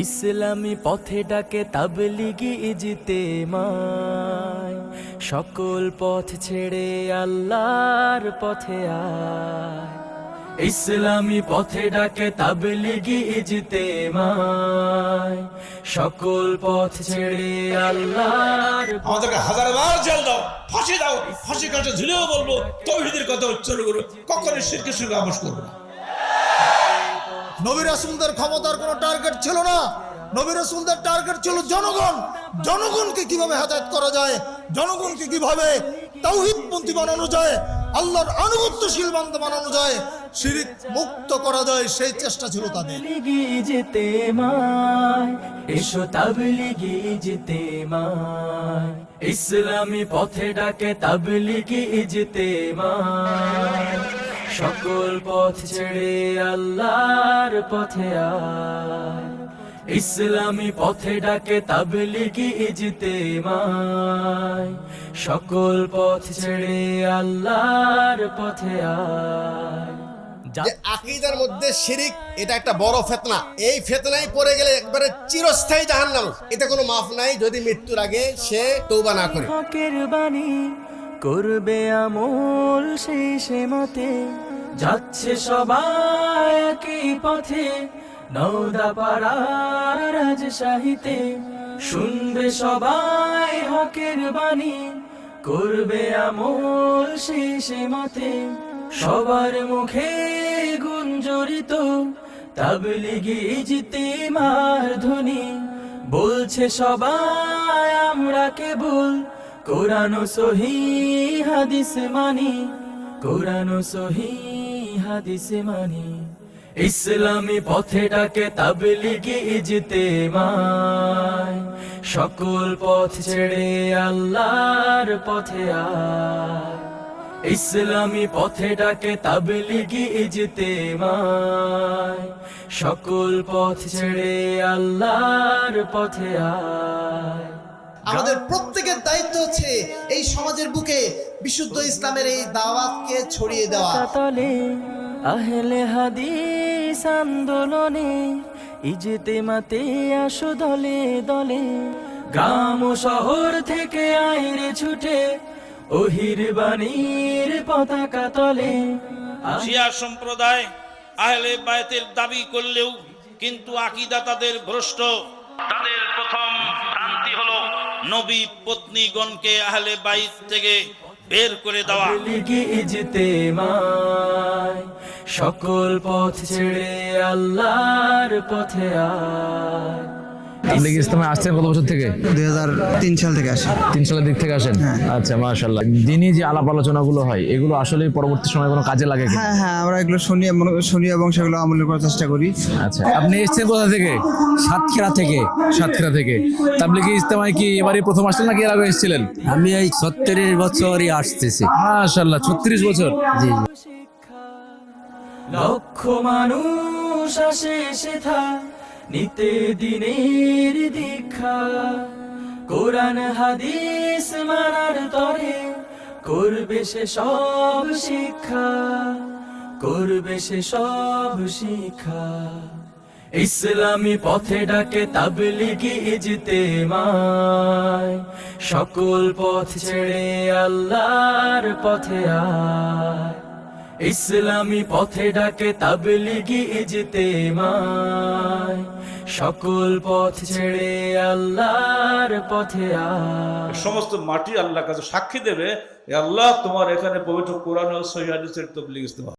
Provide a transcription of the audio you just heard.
ইসলামী পথে ডাকে তাবলিগি ইজতেমায়, সকল পথ ছেড়ে আল্লাহর পথে আয়। ইসলামী পথে ডাকে তাবলিগি ইজতেমায়, সকল পথ ছেড়ে আল্লাহর আমাদেরকে হাজারবার জেল দাও, ফাঁসি দাও, ফাঁসি কাটে ঝুলেও বলবো তাওহীদের কথা উচ্চারণ করবো, কখনো শিরকের সঙ্গে আপোষ করবো না। নবী রাসূলদের ক্ষমতার কোনো টার্গেট ছিল না। নবী রাসূলদের টার্গেট ছিল জনগণ। জনগণকে কিভাবে হেদায়েত করা যায়, জনগণকে কিভাবে তাওহীদপন্থী বানানো যায়, আল্লাহর আনুগত্যশীল বান্দা বানানো যায়, শিরক মুক্ত করা যায়, সেই চেষ্টা ছিল তাদের। তাবলিগি ইজতেমায়, এসো তাবলিগি ইজতেমায়, ইসলামী পথে ডাকে তাবলিগি ইজতেমায়, সকল পথ ছেড়ে আল্লাহর পথে আয়। ইসলামী পথে ডাকে তাবলিগি ইজতেমায়, সকল পথ ছেড়ে আল্লাহর পথে আয়। যে আকীদার মধ্যে শিরিক, এটা একটা বড় ফিতনা। এই ফিতনায় পড়ে গেলে একবারে চিরস্থায়ী জাহান্নাম, এতে কোনো মাফ নাই যদি মৃত্যুর আগে সে তওবা না করে। হকের বাণী করবে আমল শেষে মতে, যাচ্ছে সবাই একই পথে, নওদা পাড়ার রাজশাহীতে, শুনবে সবাই হকের বাণী করবে আমল শেষে মতে, সবার মুখে গুঞ্জরিত তাবলিগি ইজতেমার ধ্বনি, বলছে সবাই আমরা কেবল কোরআন ও সহিহ হাদিস মানি, কোরআন ও সহিহ হাদিস মানি। ইসলামী পথে ডাকে তাবলিগি ইজতেমায়, সকল পথ ছেড়ে আল্লাহর পথে আয়। ইসলামী পথে ডাকে তাবলিগি ইজতেমায়, সকল পথ ছেড়ে আল্লাহর পথে আয়। আমাদের প্রত্যেকের দায়িত্ব হচ্ছে এই সমাজের বুকে বিশুদ্ধ ইসলামের এই দাওয়াতকে ছড়িয়ে দেওয়া। তলে আহলে হাদিস আন্দোলনে ইজতেমাতে আসো দলে দলে, গ্রাম ও শহর থেকে আইরে ছুটে ওহির বাণীর পতাকা তলে। শিয়া সম্প্রদায় আহলে বায়তের দাবি করলেও কিন্তু আকীদা তাদের ভ্রষ্ট। তাদের প্রথম ভ্রান্তি হলো নবী পত্নীগণকে আহলে বাইত থেকে বের করে দেওয়া। তাবলিগি ইজতেমায়, সকল পথ ছেড়ে আল্লাহর পথে আয়। তাবলিগি ইজতেমায় আসছেন কত বছর থেকে? 2003 সাল থেকে আসি। 3 সালের দিক থেকে আসেন? আচ্ছা, মাশাআল্লাহ। দিনই যে আলাপ আলোচনাগুলো হয়, এগুলো আসলে পরবর্তী সময় কোনো কাজে লাগে কি? হ্যাঁ, আমরা এগুলো শুনি এবং সেগুলো আমল করার চেষ্টা করি। আচ্ছা, আপনি এসেছেন কোথা থেকে? সাতক্ষীরা থেকে। সাতক্ষীরা থেকে। তাবলিগি ইজতেমায় কি এবারই প্রথম আসলেন নাকি এর আগে এসেছিলেন? আমি এই 36 বছরই আসতেছি। মাশাআল্লাহ, 36 বছর। জি। লক্ষ মানুষ আসে সেথা নিতে দিনের দীক্ষা, কোরআন হাদিস মানার তরে করবে সে সব শিক্ষা, করবে সে সব শিক্ষা। ইসলামী পথে ডাকে তাবলিগি ইজতেমায়, সকল পথ ছেড়ে আল্লাহর পথে আয়। ইসলামী পথে ডাকে তাবলিগি ইজতেমায়, সকল পথ ছেড়ে আল্লাহর পথে আয়। সমস্ত মাটি আল্লাহর কাছে সাক্ষী দেবে, এ আল্লাহ তোমার এখানে পবিত্র কোরআন ও সহিহ হাদিসের তাবলীগ ইজতেমা।